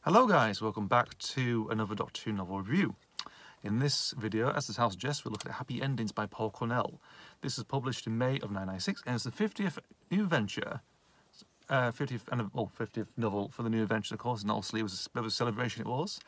Hello guys, welcome back to another Doctor Who novel review. In this video, as the title suggests, we're looking at Happy Endings by Paul Cornell. This is published in May of 1996 and it's the 50th new venture, 50th novel for the new adventure, of course, and obviously it was a bit of a celebration it was.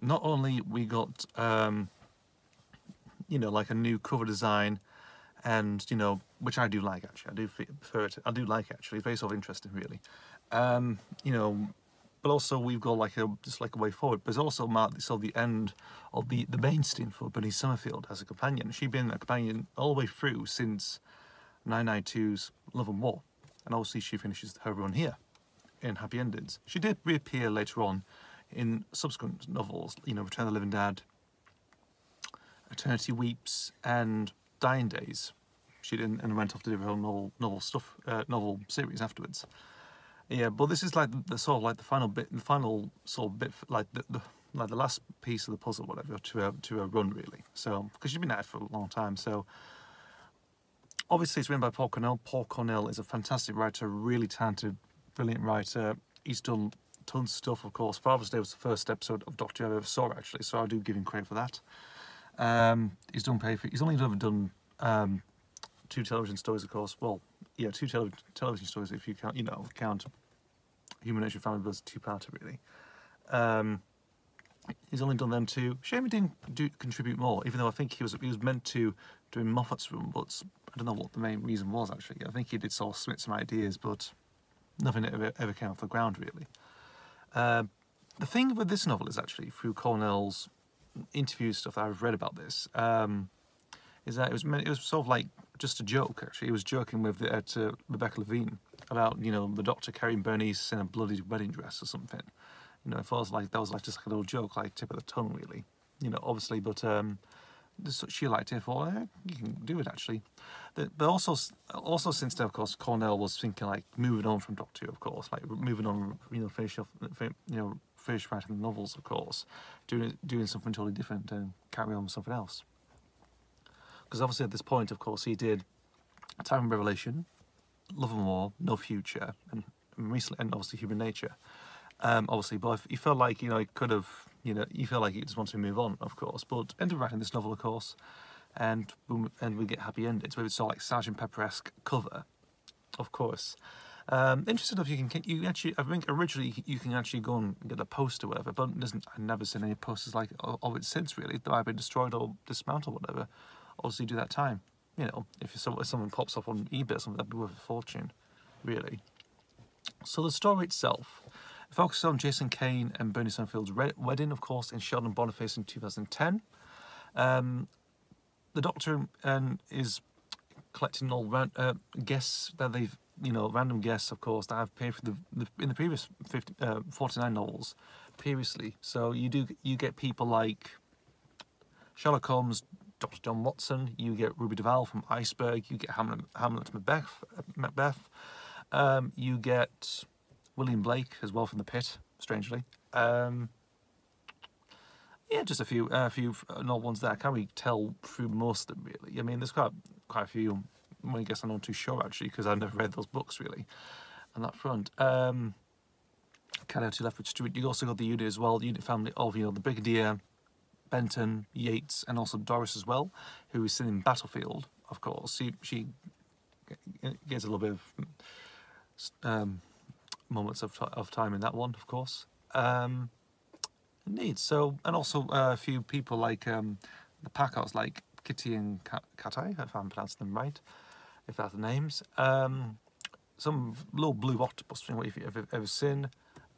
Not only we got, like a new cover design and, which I do like actually, I do prefer it, I do like it actually, it's very sort of interesting really. But also we've got just like a way forward. But it's also marked the end of the main stream for Bernice Summerfield as a companion. She'd been a companion all the way through since 992's Love and War, and obviously she finishes her run here in Happy Endings. She did reappear later on in subsequent novels, Return of the Living Dad, Eternity Weeps, and Dying Days. She didn't and went off to do her own novel series afterwards. Yeah, but this is like the final bit, the last piece of the puzzle, whatever, to a run really. So because she's been at it for a long time. So obviously it's written by Paul Cornell. Paul Cornell is a fantastic writer, really talented, brilliant writer. He's done tons of stuff, of course. Father's Day was the first episode of Doctor Who I ever saw actually, so I do give him credit for that. He's only ever done 2 television stories, of course. Well, yeah, 2 television stories if you count, count Human Nature Family Blood's 2-parter really. He's only done them 2. Shame he didn't contribute more, even though I think he was meant to do Moffat's run, but I don't know what the main reason was actually. I think he did sort of submit some ideas, but nothing ever came off the ground really. The thing with this novel is actually, through Cornell's interview stuff that I've read about this, is that it was sort of like just a joke actually. He was joking with Rebecca Levine about the Doctor carrying Bernice in a bloody wedding dress or something. It feels like that was just like a little joke, like tip of the tongue really. Obviously, but she liked it. Thought you can do it actually. But also since then, of course, Cornell was thinking like moving on from Doctor Who, of course, like moving on, finish writing the novels, of course, doing something totally different and carry on with something else. Because obviously at this point, of course, he did Time of Revelation, Love and War, No Future, and recently, and obviously Human Nature. Obviously, but he felt like he could have, he felt like he just wanted to move on, of course. But ended up writing this novel, of course, and we get Happy Endings, where it's sort of like Sergeant Pepper-esque cover, of course. Interesting enough, you actually, I think originally you can actually go and get a poster or whatever, but I've never seen any posters like of it since really. That might have been destroyed or dismantled or whatever. Obviously, do that time. If someone pops up on eBay or something, that'd be worth a fortune, really. So the story itself focuses on Jason Kane and Bernie Summerfield's wedding, of course, in Sheldon Boniface in 2010. The Doctor is collecting all guests that they've, random guests, of course, that have appeared for in the previous 49 novels previously. So you get people like Sherlock Holmes, Dr. John Watson, you get Ruby Duval from Iceberg, you get Hamlet Macbeth, you get William Blake as well from The Pit, strangely. Yeah, just a few odd ones there. I can't really tell through most of them really. I mean, there's quite a few. I guess I'm not too sure actually because I've never read those books really. On that front, Carry Out to Lethbridge Street. You also got the unit as well, the unit family of the Brigadier, Benton, Yates, and also Doris as well, who is seen in Battlefield, of course. She gets a little bit of moments of time in that one, of course. Indeed. So, and also a few people like the Packards, like Kitty and Katai, if I'm pronouncing them right, if that's the names. Some little blue octopus, if you've ever seen.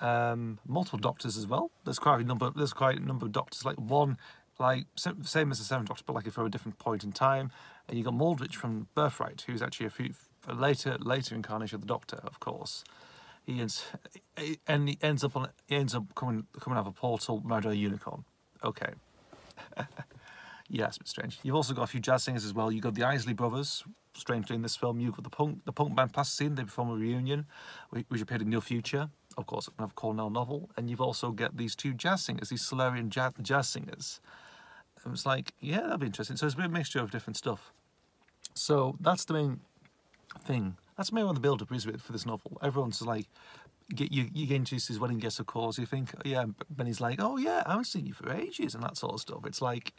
Multiple Doctors as well. There's quite a number of Doctors. Like one, like same as the 7th Doctor, but like for a different point in time. And you got Maldrich from Birthright, who's actually a later incarnation of the Doctor, of course. He ends up coming out of a portal, murder a unicorn. Okay. Yeah, it's a bit strange. You've also got a few jazz singers as well. You've got the Isley Brothers, strangely in this film. You've got the punk band Plasticine. They perform a reunion, which appeared in No Future, of course, another Cornell novel. And you've also got these 2 jazz singers, these Solarian jazz singers. And it's like, yeah, that'd be interesting. So it's a bit of a mixture of different stuff. So that's the main thing. That's maybe what the build-up is for this novel. Everyone's like, you get introduced to his wedding guests, of course. You think, yeah, Benny's like, oh yeah, I haven't seen you for ages, and that sort of stuff. It's like,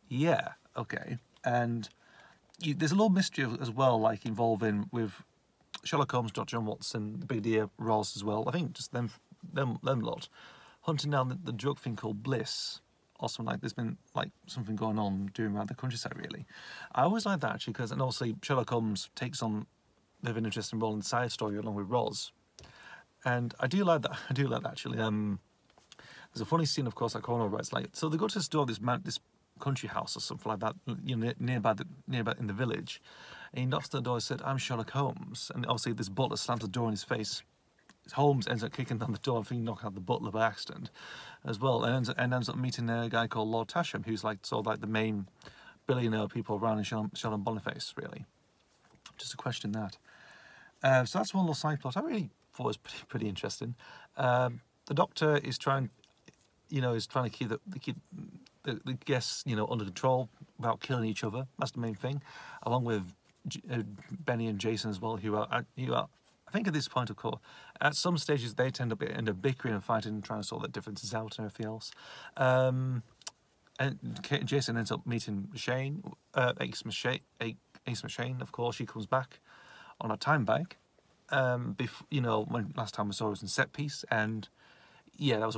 yeah, okay. And there's a little mystery as well, like involving with Sherlock Holmes, Dr. John Watson, the Brigadier Ross as well. I think just them lot hunting down the drug thing called Bliss. Also, like there's been like something going on doing around the countryside. Really, I always like that actually, because and obviously Sherlock Holmes takes on a bit of an interesting role in the side story along with Roz. And I do like that. I do like that actually. There's a funny scene, of course, at Cornell, where it's like, so they go to this door, this country house or something like that, you know, nearby in the village. And he knocks on the door and said, "I'm Sherlock Holmes." And obviously, this butler slams the door in his face. Holmes ends up kicking down the door and thinking knocking out the butler by accident, as well, and ends up meeting a guy called Lord Tasham, who's like sort of like the main billionaire people around in Sheldon Boniface, really. Just to question that. So that's one little side plot. I really thought it was pretty interesting. The Doctor is trying to keep the guests, you know, under control without killing each other. That's the main thing, along with Benny and Jason as well, who are I think at this point, of course, at some stages they end up bickering and fighting and trying to sort their differences out and everything else. And Jason ends up meeting Shane, Ace Machine, of course. She comes back on a time bike. You know, when last time I saw her was in Set Piece, and yeah,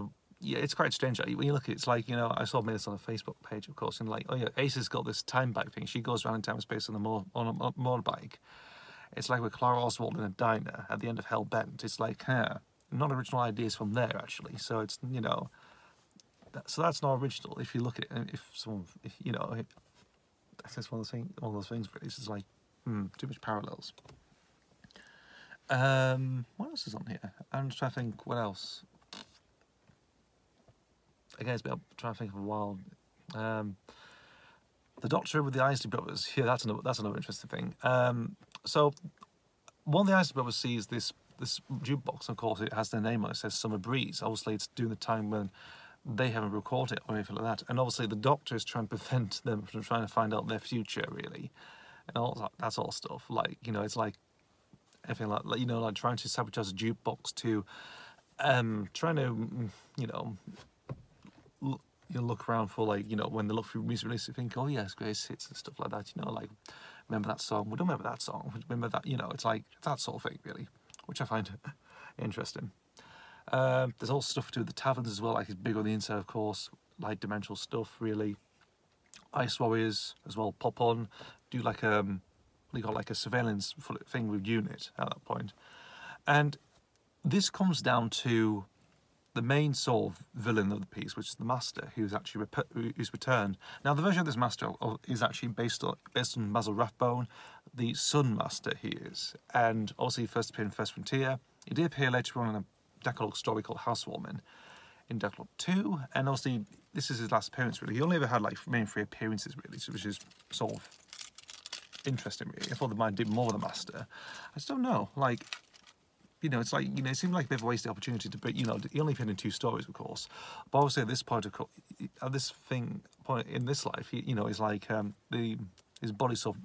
it's quite strange. When you look at it, it's like, you know, I saw this on a Facebook page, of course, and like, oh yeah, Ace has got this time bike thing. She goes around in time and space on a motorbike. It's like with Clara Oswald in a diner at the end of Hell Bent. It's like, not original ideas from there, actually. So it's, you know, so that's not original. If you look at it, you know, that's one of those things. Really, it's just like, too much parallels. What else is on here? I'm just trying to think what else. Again, it's been trying to think of a while. The Doctor with the Isley Brothers. Yeah, that's another interesting thing. So one of the Isley Brothers sees this jukebox. Of course, it has their name on it. It says Summer Breeze. Obviously, it's during the time when they haven't recorded it or anything like that. And obviously, the Doctor is trying to prevent them from trying to find out their future, really, and all that sort of stuff. Like, you know, it's like everything like you know, like trying to sabotage a jukebox to, trying to, you know. You look around for, like, you know, when they look through music releases, you think, oh yes, greatest hits and stuff like that, you know, like, remember that song? We don't remember that song. Remember that, you know, it's like that sort of thing, really, which I find interesting. There's also stuff to do with the taverns as well, like it's big on the inside, of course, like dimensional stuff, really. Ice Warriors as well pop on, do like they got like a surveillance thing with Unit at that point. And this comes down to the main sort of villain of the piece, which is the Master, who's actually who's returned. Now, the version of this Master is actually based on Basil Rathbone, the Sun Master he is. And obviously, he first appeared in First Frontier. He did appear later on in a Decalogue story called Housewarming in Decalogue 2. And obviously, this is his last appearance, really. He only ever had, like, main 3 appearances, really, which is sort of interesting, really. I thought they might do more with the Master. I just don't know, like... You know, it's like, you know, it seemed like they've wasted the opportunity to, but, you know, he only appeared in 2 stories, of course. But obviously at this point, at this point in this life, you know, it's like his body sort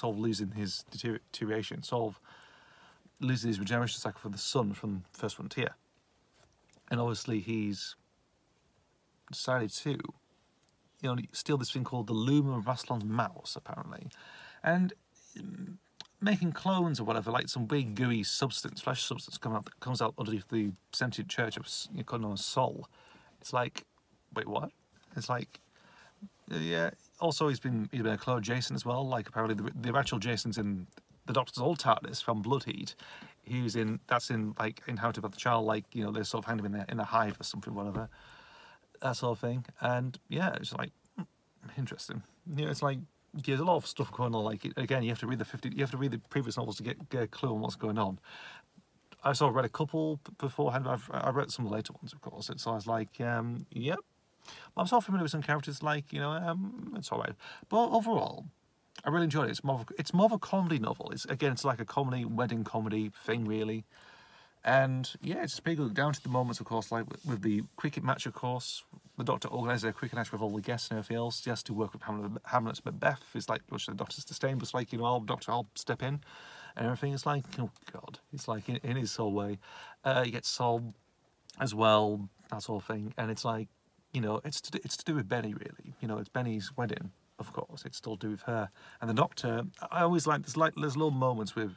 of losing his deterioration, sort of losing his regeneration cycle for the sun from First Frontier. And obviously he's decided to, you know, steal this thing called the Lumen of Rassilon's mouse, apparently. And... making clones or whatever, like some big gooey substance, flesh substance comes out underneath the sentient church of Cornell Sol. It's like, wait, what? It's like, yeah. Also, he's been a clone of Jason as well. Like, apparently the actual Jason's in the Doctor's old TARDIS from Bloodheat. That's in like Inherited by the Child. Like, you know, they sort of hang him in a hive or something, whatever, that sort of thing. And yeah, it's like interesting. You know, it's like. There's a lot of stuff going on. Like, again, you have to read the previous novels to get a clue on what's going on. I sort of read a couple beforehand. I read some of the later ones, of course. So I was like, yep. I'm sort of familiar with some characters. Like, you know, it's all right. But overall, I really enjoyed it. It's more of a comedy novel. It's like a comedy, wedding comedy thing, really. And yeah, it's just big down to the moments, of course, like with the cricket match, of course. The Doctor organises a cricket match with all the guests and everything else. He has to work with Hamlet's Macbeth. It's like, which the Doctor's disdain, but it's like, you know, Doctor, I'll step in. and everything. It's like, oh God, it's like in his soul way. He gets soul as well, that sort of thing, and it's like, you know, it's to do with Benny really. You know, it's Benny's wedding, of course. It's still to do with her and the Doctor. I always like there's little moments with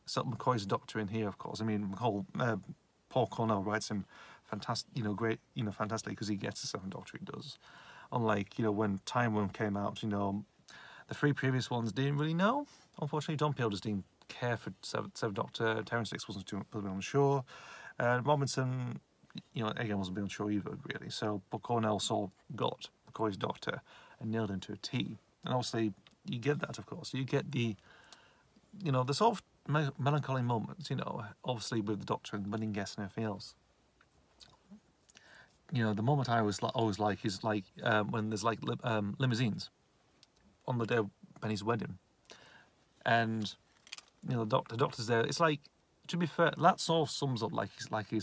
McCoy's Doctor in here, of course. I mean, Paul Cornell writes him fantastic, you know, great, you know, fantastically because he gets the Seventh Doctor. He does. Unlike, you know, when Time Worm came out, you know, the three previous ones didn't really know. Unfortunately, Don Peel just didn't care for Seventh Doctor. Terrence Dicks wasn't too unsure. Robinson, you know, again wasn't being sure either, really. So, but Cornell got McCoy's Doctor and nailed him to a T. And obviously, you get that, of course. You get the, you know, the sort of melancholy moments, you know, obviously with the Doctor and wedding guests and everything else. You know, the moment I always like is like when there's like limousines on the day of Benny's wedding, and you know the Doctor's there. It's like, to be fair, that sort of sums up like he's like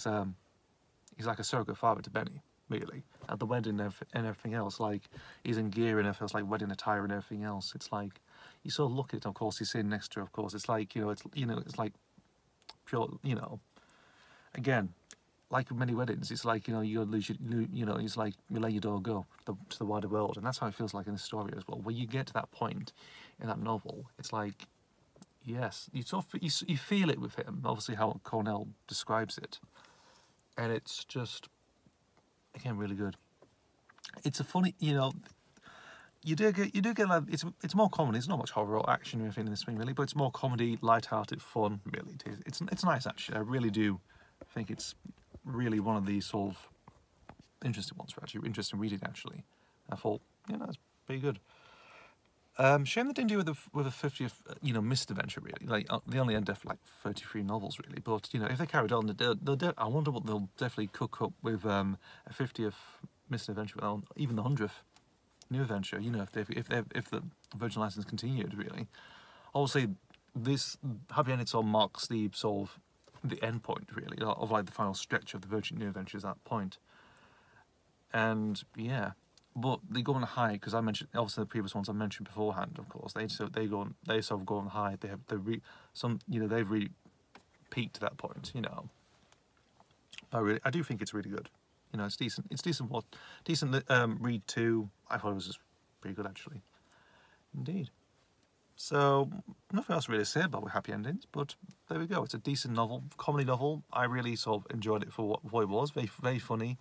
a surrogate father to Benny, really, at the wedding and everything else. Like he's in gear and everything else, like wedding attire and everything else. It's like you sort of look at it. Of course, he's sitting next to her. Of course, it's like, you know, it's like pure, you know, again. Like with many weddings, it's like, you know, you lose your, you know, it's like you let your dog go to the wider world, and that's how it feels like in this story as well. When you get to that point in that novel, it's like, yes, you sort of, you feel it with him. Obviously, how Cornell describes it, and it's just, again, really good. It's a funny, you know, you do get like, it's more comedy. It's not much horror or action or anything in this thing really, but it's more comedy, light-hearted fun. Really, it's nice actually. I really do think it's really one of these sort of interesting ones for actually interesting reading. Actually, I thought, you know, it's pretty good. Shame they didn't do with a 50th, you know, missed adventure really. Like they only ended up like 33 novels really. But you know, if they carried on, I wonder what they'll definitely cook up with a 50th missed adventure, even the 100th new adventure. You know, if the Virgin license continued really. Obviously, this Happy Ending sort of marks the sort of the end point really of like the final stretch of the Virgin New Adventures at that point. And yeah, but they go on a high because I mentioned obviously the previous ones I mentioned beforehand. Of course, they sort of go on high. They've really peaked to that point. You know, but I do think it's really good. You know, it's decent. It's decent. Read too. I thought it was just pretty good actually. Indeed. So, nothing else really to say about Happy Endings, but there we go. It's a decent novel, comedy novel. I really sort of enjoyed it for what it was. Very, very funny.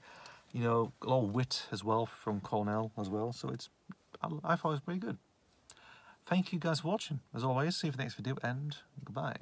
You know, a lot of wit as well from Cornell as well. So I thought it was pretty good. Thank you guys for watching. As always, see you for the next video, and goodbye.